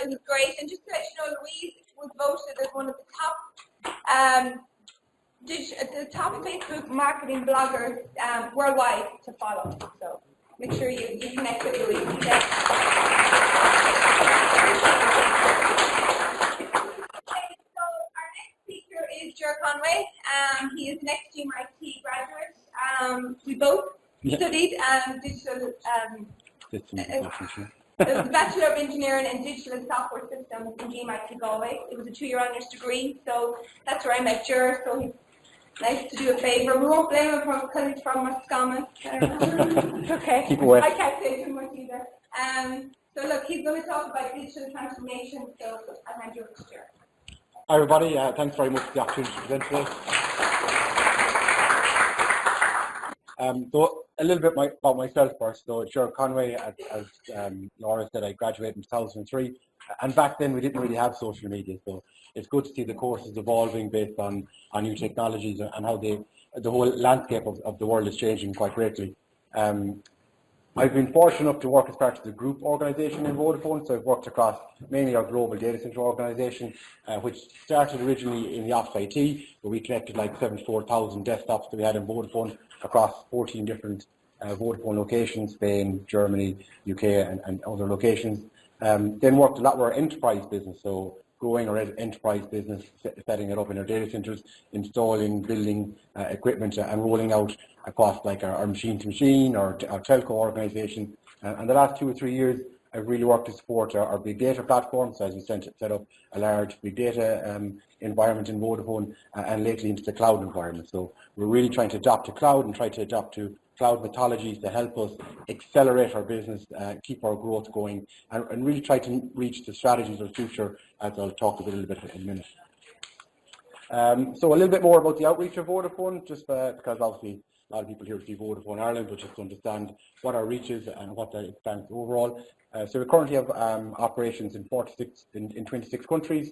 It was great. And just to let you know, Louise was voted as one of the top Facebook marketing bloggers worldwide to follow. So make sure you connect with Louise. Okay, so our next speaker is Gerard Conway. He is an ex-GMIT graduate. We both studied digital Bachelor of Engineering in Digital and Software Systems in GMIT Galway. It was a 2-year honours degree, so that's where I met Gerard. So he's nice to do a favour. We won't blame him because he's from Roscommon. It's okay. Keep away. I can't say too much either. So look, he's going to talk about digital transformation. So I'll hand you over to Gerard. Hi everybody. Thanks very much for the opportunity to present today. So a little bit about myself first. So Gerard Conway, as Laura said, I graduated in 2003, and back then we didn't really have social media. So it's good to see the courses evolving based on new technologies and how the whole landscape of the world is changing quite greatly. I've been fortunate enough to work as part of the group organisation in Vodafone. So I've worked across mainly our global data centre organisation, which started originally in the office IT, where we connected like 74,000 desktops that we had in Vodafone across 14 different Vodafone locations, Spain, Germany, UK and other locations. Then worked a lot with our enterprise business, so growing our enterprise business, setting it up in our data centres, installing, building equipment and rolling out across like our machine-to-machine, our telco organisation. And the last 2 or 3 years, I've really worked to support our big data platform. So as we set up a large big data environment in Vodafone and lately into the cloud environment. So we're really trying to adopt to cloud and try to adopt to cloud methodologies to help us accelerate our business, keep our growth going, and really try to reach the strategies of the future, as I'll talk about a little bit in a minute. So a little bit more about the outreach of Vodafone, just because obviously a lot of people here see Vodafone Ireland, but just to understand what our reach is and what that stands overall. So we currently have operations in 26 countries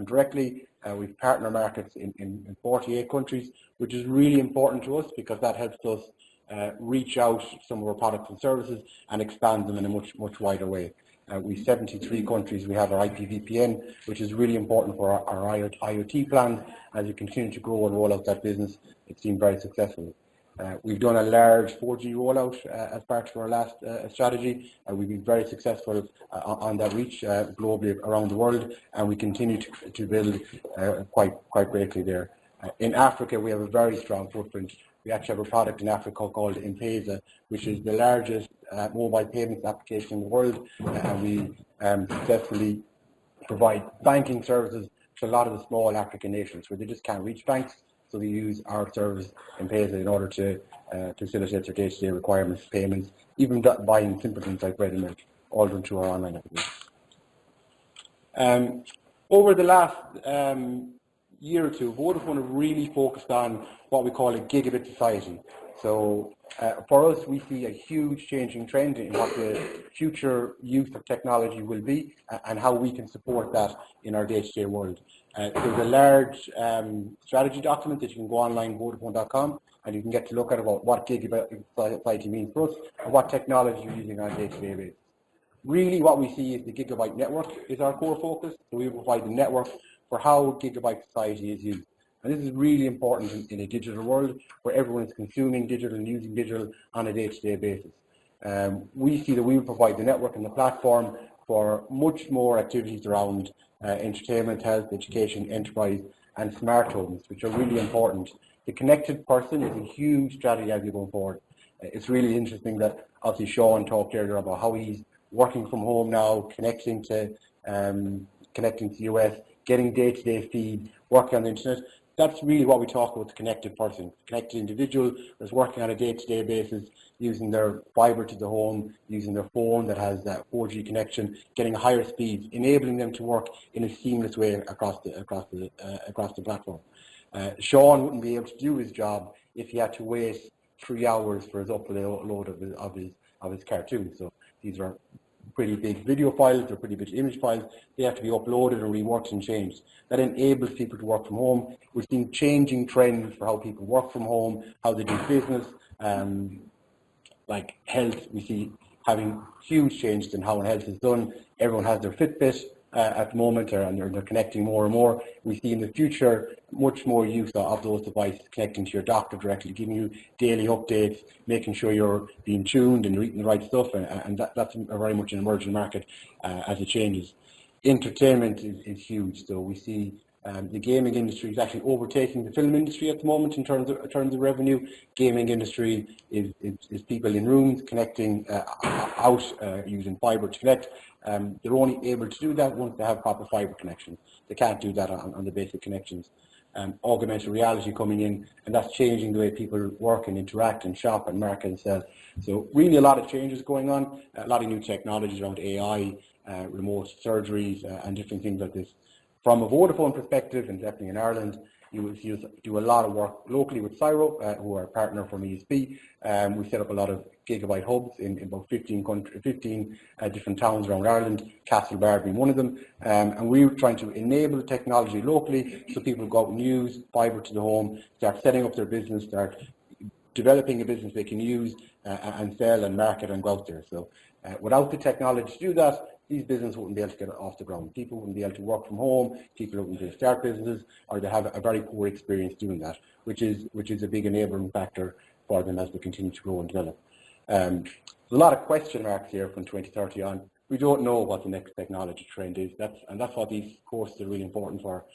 directly. We've partner markets in 48 countries, which is really important to us because that helps us reach out some of our products and services and expand them in a much wider way. We 73 countries. We have our IPVPN, which is really important for our IoT plans. As we continue to grow and roll out that business, it's been very successful. We've done a large 4G rollout as part of our last strategy. We've been very successful on that reach globally around the world, and we continue to build quite greatly there. In Africa, we have a very strong footprint. We actually have a product in Africa called M-Pesa, which is the largest mobile payments application in the world, and we successfully provide banking services to a lot of the small African nations where they just can't reach banks. So they use our service M-Pesa in order to facilitate their day-to-day requirements, payments, even buying simple things like bread and milk, all done through our online application. Over the last year or two, Vodafone have really focused on what we call a gigabit society. So for us, we see a huge changing trend in what the future use of technology will be and how we can support that in our day-to-day world. There's a large strategy document that you can go online, Vodafone.com, and you can get to look at about what gigabit society means for us and what technology you're using on a day-to-day basis. Really what we see is the gigabyte network is our core focus. So we provide the network for how gigabyte society is used. And this is really important in a digital world where everyone is consuming digital and using digital on a day-to-day basis. We see that we provide the network and the platform for much more activities around entertainment, health, education, enterprise, and smart homes, which are really important. The connected person is a huge strategy as we go forward. It's really interesting that obviously Sean talked earlier about how he's working from home now, connecting to the US, getting day-to-day feed, working on the internet. That's really what we talk about, the connected person, connected individual that's working on a day-to-day basis, using their fibre to the home, using their phone that has that 4G connection, getting a higher speed, enabling them to work in a seamless way across the platform. Sean wouldn't be able to do his job if he had to wait 3 hours for his upload of his cartoon. So these are pretty big video files, they're pretty big image files. They have to be uploaded and reworked and changed. That enables people to work from home. We're seeing changing trends for how people work from home, how they do business, like health. We see having huge changes in how health is done. Everyone has their Fitbit at the moment, and they're connecting more and more. We see in the future much more use of those devices, connecting to your doctor directly, giving you daily updates, making sure you're being tuned and you're eating the right stuff, and that's a very much an emerging market as it changes. Entertainment is huge, so we see the gaming industry is actually overtaking the film industry at the moment in terms of revenue. Gaming industry is people in rooms connecting out using fibre to connect. They're only able to do that once they have proper fibre connections. They can't do that on the basic connections. Augmented reality coming in, and that's changing the way people work and interact and shop and market and sell. So really a lot of changes going on, a lot of new technologies around AI, remote surgeries and different things like this. From a Vodafone perspective, and definitely in Ireland, you will see us do a lot of work locally with Cyro, who are a partner from ESB. We set up a lot of gigabyte hubs in about 15 different towns around Ireland, Castlebar being one of them. And we're trying to enable technology locally so people go out and use fibre to the home, start setting up their business, start developing a business they can use and sell and market and go out there. So without the technology to do that, these businesses wouldn't be able to get off the ground. People wouldn't be able to work from home, people wouldn't be able to start businesses, or they have a very poor experience doing that, which is a big enabling factor for them as they continue to grow and develop. There's a lot of question marks here from 2030 on. We don't know what the next technology trend is. That's what these courses are really important for.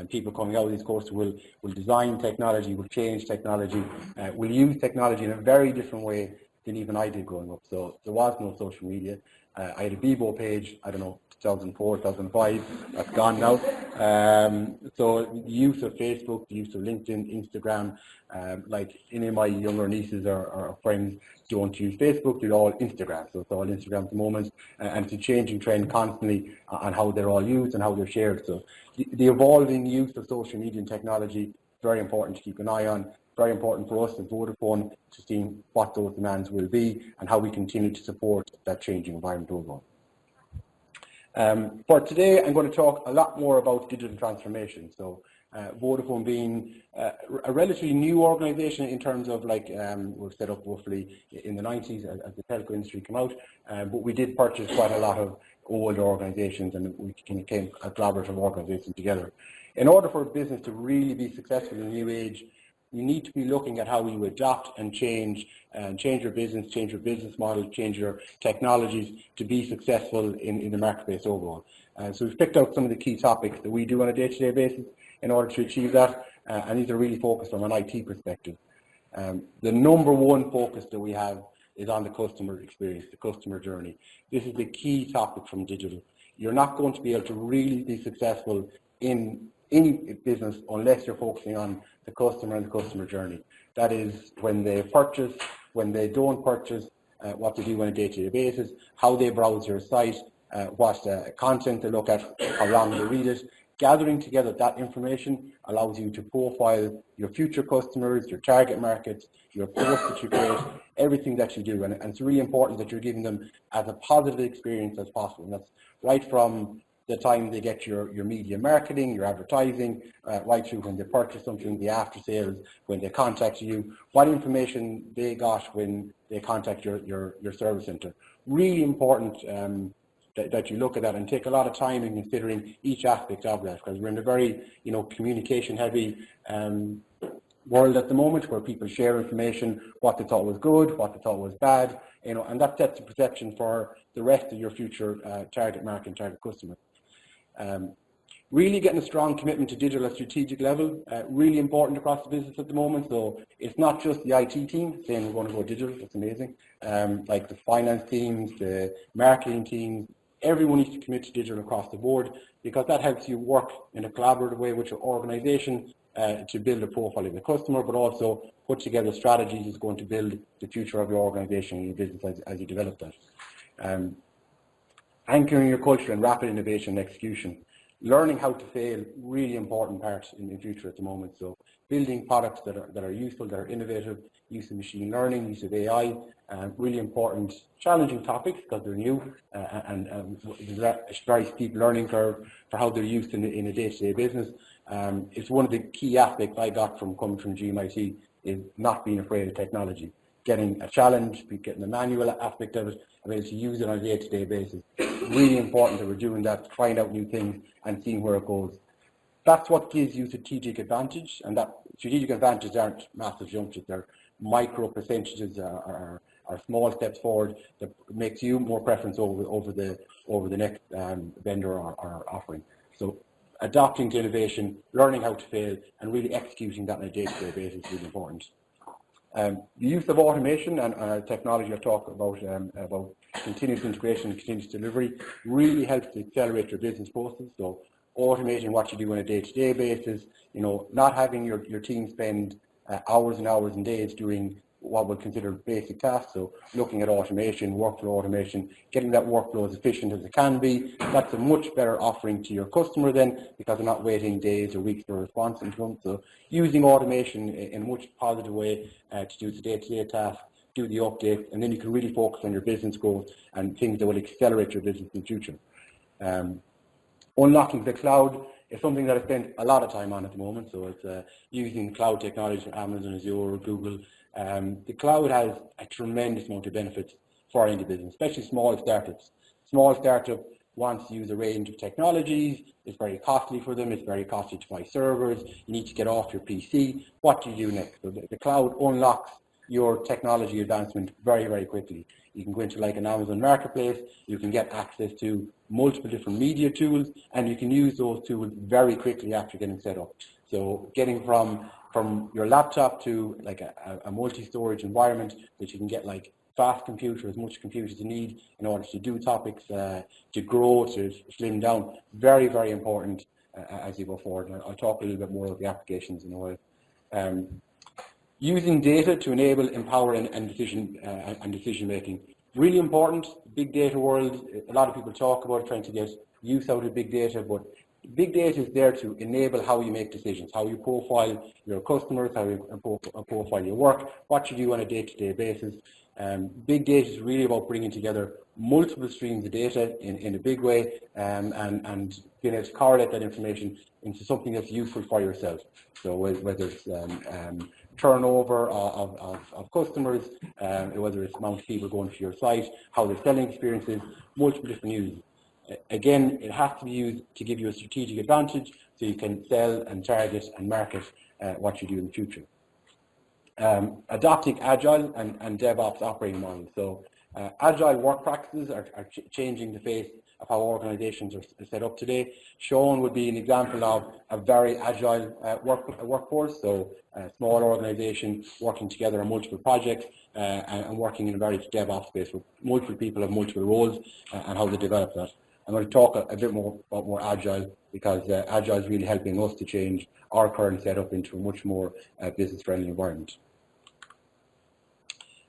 People coming out of these courses will design technology, will change technology, will use technology in a very different way than even I did growing up. So there was no social media. I had a Bebo page, I don't know, 2004, 2005, that's gone now. So the use of Facebook, the use of LinkedIn, Instagram, like any of my younger nieces or friends don't use Facebook, they're all Instagram. So it's all Instagram at the moment, and it's a changing trend constantly on how they're all used and how they're shared. So the evolving use of social media and technology is very important to keep an eye on. Very important for us as Vodafone to see what those demands will be and how we continue to support that changing environment overall. For today, I'm going to talk a lot more about digital transformation. So Vodafone being a relatively new organisation in terms of we're set up roughly in the 90s as the telco industry came out, but we did purchase quite a lot of old organisations, and we became a collaborative organisation together. In order for a business to really be successful in the new age, you need to be looking at how you adapt and change your business, change your business model, change your technologies to be successful in the marketplace overall. So we've picked out some of the key topics that we do on a day-to-day basis in order to achieve that, and these are really focused from an IT perspective. The number one focus that we have is on the customer experience, the customer journey. This is the key topic from digital. You're not going to be able to really be successful in any business unless you're focusing on the customer and the customer journey. That is when they purchase, when they don't purchase, what they do on a day-to-day basis, how they browse your site, what content they look at, how long they read it. Gathering together that information allows you to profile your future customers, your target markets, your posts that you create, everything that you do. And it's really important that you're giving them as a positive experience as possible. And that's right from the time they get your media marketing, your advertising, right through when they purchase something, the after sales, when they contact you, what information they got when they contact your service centre. Really important that you look at that and take a lot of time in considering each aspect of that, because we're in a very communication heavy world at the moment where people share information, what they thought was good, what they thought was bad, and that sets the perception for the rest of your future target market and target customer. Really getting a strong commitment to digital at strategic level, really important across the business at the moment. So it's not just the IT team saying we're going to go digital, that's amazing. Like the finance teams, the marketing teams, everyone needs to commit to digital across the board, because that helps you work in a collaborative way with your organisation to build a profile of the customer, but also put together strategies that's going to build the future of your organisation and your business as you develop that. Anchoring your culture in rapid innovation and execution. Learning how to fail, really important part in the future at the moment. So building products that are useful, that are innovative, use of machine learning, use of AI, really important, challenging topics because they're new and there's a very steep learning curve for how they're used in a day-to-day business. It's one of the key aspects I got from coming from GMIT is not being afraid of technology. getting a challenge, getting the manual aspect of it, and able to use it on a day-to-day basis. Really important that we're doing that, trying out new things and seeing where it goes. That's what gives you strategic advantage, and that strategic advantages aren't massive jumps, they're micro percentages or small steps forward that makes you more preference over the next vendor or offering. So adapting to innovation, learning how to fail, and really executing that on a day-to-day basis is really important. The use of automation and technology I've talked about continuous integration and continuous delivery really helps to accelerate your business process. So automating what you do on a day-to-day basis, not having your team spend hours and hours and days doing what we'll consider basic tasks. So looking at automation, workflow automation, getting that workflow as efficient as it can be. That's a much better offering to your customer then, because they're not waiting days or weeks for a response into them. So using automation in a much positive way to do the day-to-day tasks, do the updates, and then you can really focus on your business growth and things that will accelerate your business in the future. Unlocking the cloud is something that I spend a lot of time on at the moment. So it's using cloud technology from Amazon, Azure, or Google. The cloud has a tremendous amount of benefits for any business, especially small startups. Small startup wants to use a range of technologies. It's very costly for them. It's very costly to buy servers. You need to get off your PC. What do you do next? So the cloud unlocks your technology advancement very, very quickly. You can go into like an Amazon marketplace, you can get access to multiple different media tools, and you can use those tools very quickly after getting set up. So getting from your laptop to like a multi-storage environment that you can get like fast computer, as much compute as you need in order to do topics, to grow, to slim down. Very, very important as you go forward. And I'll talk a little bit more about the applications in a while. Using data to enable, empower, and decision making. Really important. Big data world. A lot of people talk about trying to get use out of big data, but big data is there to enable how you make decisions, how you profile your customers, how you profile your work, what you do on a day-to-day basis. Big data is really about bringing together multiple streams of data in a big way, and being able to correlate that information into something that's useful for yourself. So whether it's turnover of customers, whether it's amount of people going to your site, how their selling experiences, multiple different uses. Again, it has to be used to give you a strategic advantage so you can sell and target and market what you do in the future. Adopting Agile and DevOps operating models. So Agile work practices are changing the face of how organizations are set up today. Sean would be an example of a very agile workforce, so a small organization working together on multiple projects and working in a very DevOps space where multiple people have multiple roles and how they develop that. I'm going to talk a bit more about more Agile because Agile is really helping us to change our current setup into a much more business-friendly environment.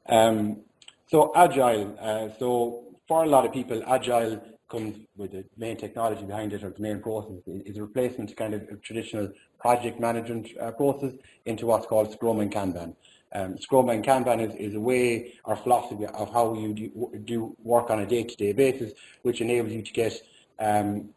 So Agile, so for a lot of people, Agile comes with the main technology behind it, or the main process is a replacement to kind of a traditional project management process into what's called Scrum and Kanban. Scrum and Kanban is a way or philosophy of how you do work on a day-to-day basis, which enables you to get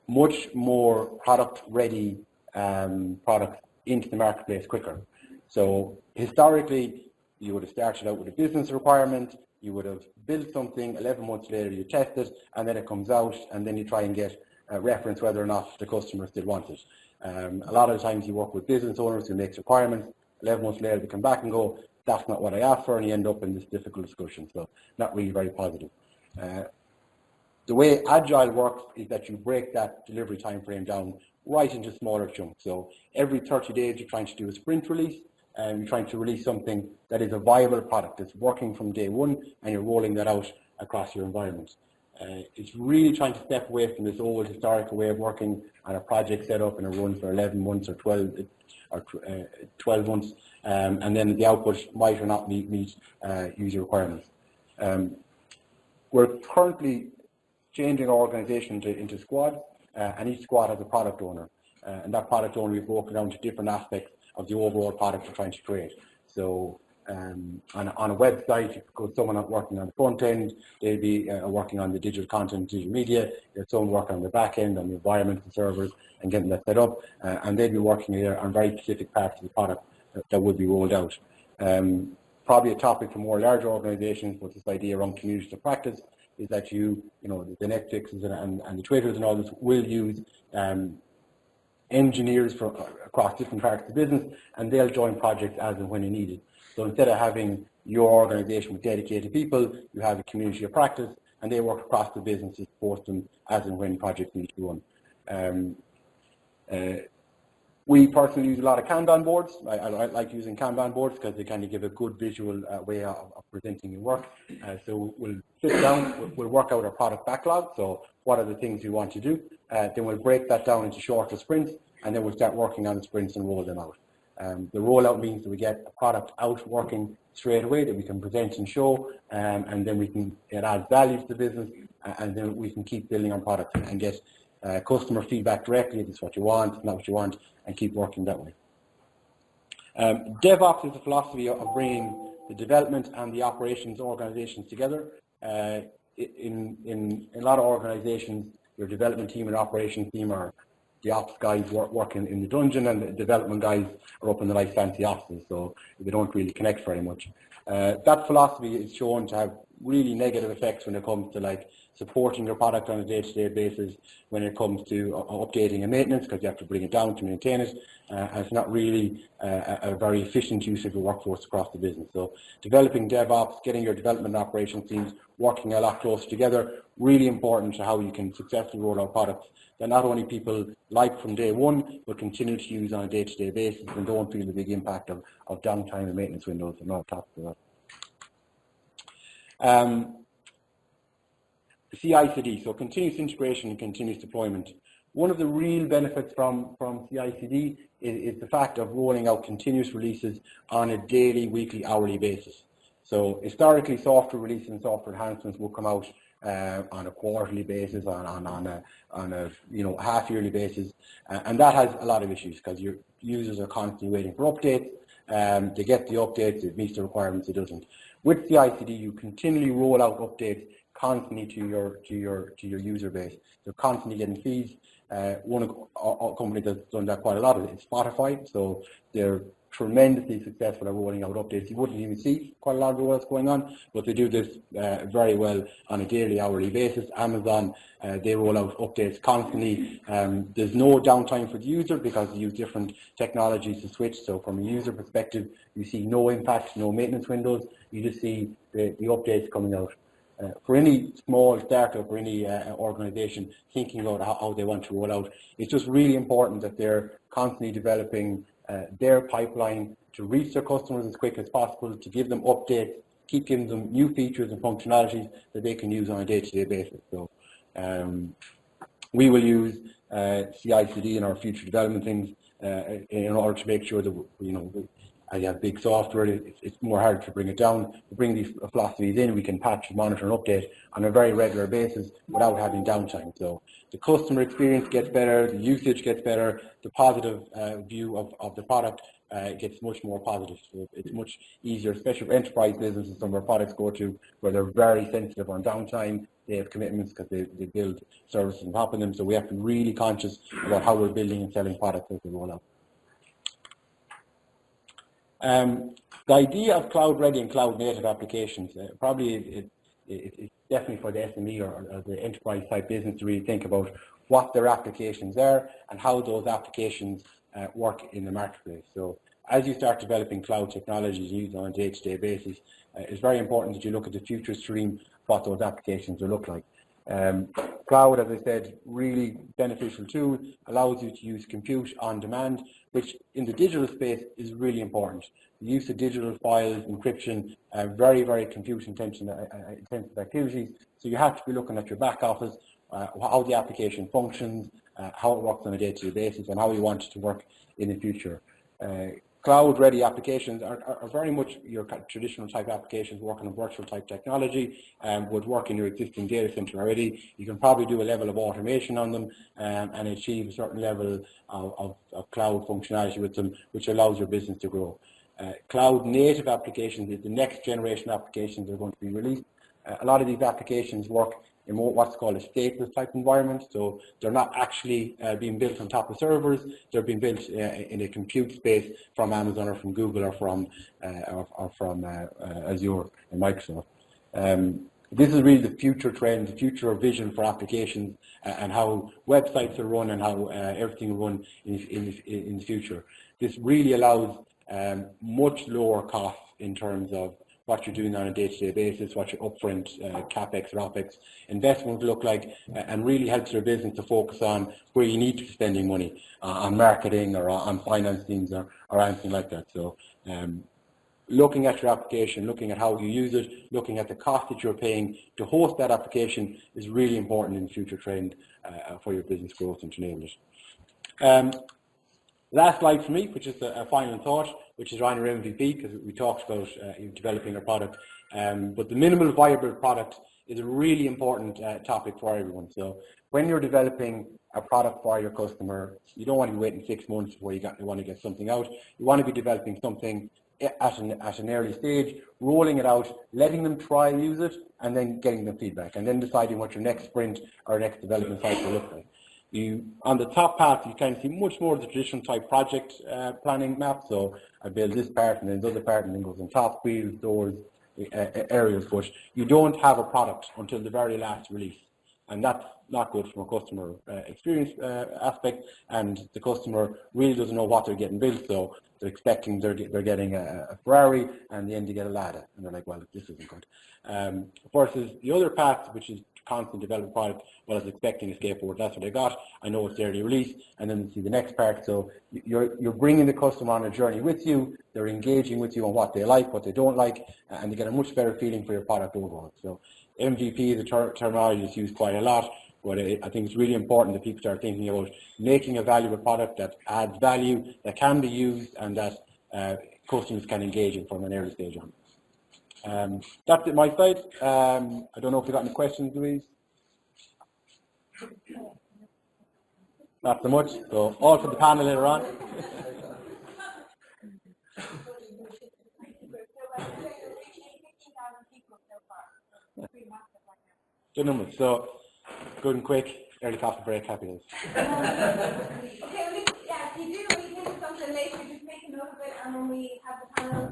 much more product-ready products into the marketplace quicker. So historically, you would have started out with a business requirement, you would have built something, 11 months later you test it, and then it comes out, and then you try and get a reference whether or not the customer still wants it. A lot of the times you work with business owners who make requirements, 11 months later they come back and go, that's not what I asked for, and you end up in this difficult discussion, so not really very positive. The way Agile works is that you break that delivery time frame down right into smaller chunks. So every 30 days you're trying to do a sprint release, and you're trying to release something that is a viable product that's working from day one, and you're rolling that out across your environment. It's really trying to step away from this old historical way of working on a project set up and a run for 11 months or 12 months, and then the output might or not meet user requirements. We're currently changing our organization into squads, and each squad has a product owner, and that product owner is broken down to different aspects of the overall product you're trying to create. So on a website, you've got someone working on the front end, they'll be working on the digital content, digital media, there's someone working on the back end, on the environment and servers, and getting that set up, and they'll be working here on very specific parts of the product that will be rolled out. probably a topic for more larger organizations, but this idea around communities of practice is that you know, the Netflixes and the Twitters and all this will use engineers from across different parts of the business, and they'll join projects as and when needed. So instead of having your organization with dedicated people, you have a community of practice, and they work across the business to support them as and when projects need to be run. We personally use a lot of Kanban boards. I like using Kanban boards because they kind of give a good visual way of presenting your work. So we'll sit down, we'll work out our product backlog. So what are the things we want to do? Then we'll break that down into shorter sprints, and then we'll start working on the sprints and roll them out. The rollout means that we get a product out working straight away that we can present and show, and then it adds value to the business, and then we can keep building on products and get customer feedback directly. This is what you want, not what you want, and keep working that way. DevOps is a philosophy of bringing the development and the operations organizations together. In a lot of organizations, your development team and operations team are the ops guys working in the dungeon, and the development guys are up in the nice fancy offices, so they don't really connect very much. That philosophy is shown to have really negative effects when it comes to like supporting your product on a day-to-day basis, when it comes to updating and maintenance, because you have to bring it down to maintain it, and it's not really a very efficient use of your workforce across the business. So developing DevOps, getting your development and operations teams working a lot closer together, really important to how you can successfully roll out products that not only people like from day one, but continue to use on a day-to-day basis and don't feel the big impact of downtime and maintenance windows and all top of that. CI/CD, so continuous integration and continuous deployment. One of the real benefits from CI/CD is the fact of rolling out continuous releases on a daily, weekly, hourly basis. So historically, software releases and software enhancements will come out on a quarterly basis, on a half-yearly basis, and that has a lot of issues because your users are constantly waiting for updates. They get the updates, it meets the requirements, it doesn't. With CI/CD, you continually roll out updates constantly to your user base. They're constantly getting feeds. One company that's done that quite a lot is Spotify. So they're tremendously successful at rolling out updates. You wouldn't even see quite a lot of what's going on, but they do this very well on a daily, hourly basis. Amazon, they roll out updates constantly. There's no downtime for the user because they use different technologies to switch. So from a user perspective, you see no impact, no maintenance windows. You just see the updates coming out. For any small startup or any organization thinking about how they want to roll out, it's just really important that they're constantly developing their pipeline to reach their customers as quick as possible, to give them updates, keep giving them new features and functionalities that they can use on a day-to-day basis. So we will use CI/CD in our future development things in order to make sure that I have big software, it's more hard to bring it down. To bring these philosophies in, we can patch, monitor, and update on a very regular basis without having downtime. So the customer experience gets better, the usage gets better, the positive view of the product gets much more positive. So it's much easier, especially for enterprise businesses, some of our products go to, where they're very sensitive on downtime. They have commitments because they build services on top of them. So we have to be really conscious about how we're building and selling products as we roll out. The idea of cloud-ready and cloud-native applications, it's definitely for the SME or the enterprise-type business to really think about what their applications are and how those applications work in the marketplace. So as you start developing cloud technologies used on a day-to-day basis, it's very important that you look at the future stream of what those applications will look like. Cloud, as I said, really beneficial tool, allows you to use compute on demand, which in the digital space is really important. The use of digital files, encryption, very, very compute-intensive activities. So you have to be looking at your back office, how the application functions, how it works on a day-to-day basis, and how you want it to work in the future. Cloud-ready applications are very much your traditional type applications working on virtual type technology, would work in your existing data center already. You can probably do a level of automation on them and achieve a certain level of cloud functionality with them, which allows your business to grow. Cloud-native applications is the next generation applications that are going to be released. A lot of these applications work in what's called a stateless type environment. So they're not actually being built on top of servers. They're being built in a compute space from Amazon or from Google or from Azure and Microsoft. This is really the future trend, the future vision for applications and how websites are run and how everything will run in the future. This really allows much lower costs in terms of what you're doing on a day-to-day basis, what your upfront CapEx or OpEx investment look like, and really helps your business to focus on where you need to be spending money on marketing or on finance teams or anything like that. So looking at your application, looking at how you use it, looking at the cost that you're paying to host that application is really important in the future trend for your business growth and to enable it. Last slide for me, which is a final thought, which is around your MVP, because we talked about developing a product. But the minimal viable product is a really important topic for everyone. So when you're developing a product for your customer, you don't want to be waiting 6 months before you want to get something out. You want to be developing something at an early stage, rolling it out, letting them try use it, and then getting them feedback, and then deciding what your next sprint or next development cycle looks like. On the top path, you can see much more of the traditional type project planning map. So I build this part and then the other part and then goes on top, wheels, doors, areas, but you don't have a product until the very last release. And that's not good from a customer experience aspect, and the customer really doesn't know what they're getting built. So they're expecting they're getting a Ferrari, and in the end they get a Lada, and they're like, well, this isn't good. Versus the other path, which is constant development product, well, I was expecting a skateboard, that's what I got, I know it's early release, and then you see the next part. So you're bringing the customer on a journey with you, they're engaging with you on what they like, what they don't like, and they get a much better feeling for your product overall. So MVP, the terminology is used quite a lot, but I think it's really important that people start thinking about making a valuable product that adds value, that can be used, and that customers can engage in from an early stage on. That's it my side. I don't know if you've got any questions, Louise? Not so much. So all for the panel later on. Good numbers. So good and quick. Early coffee break. Happy days. Okay, well, yeah, if you do, we can do something later, just make a note of it, and when we have the panel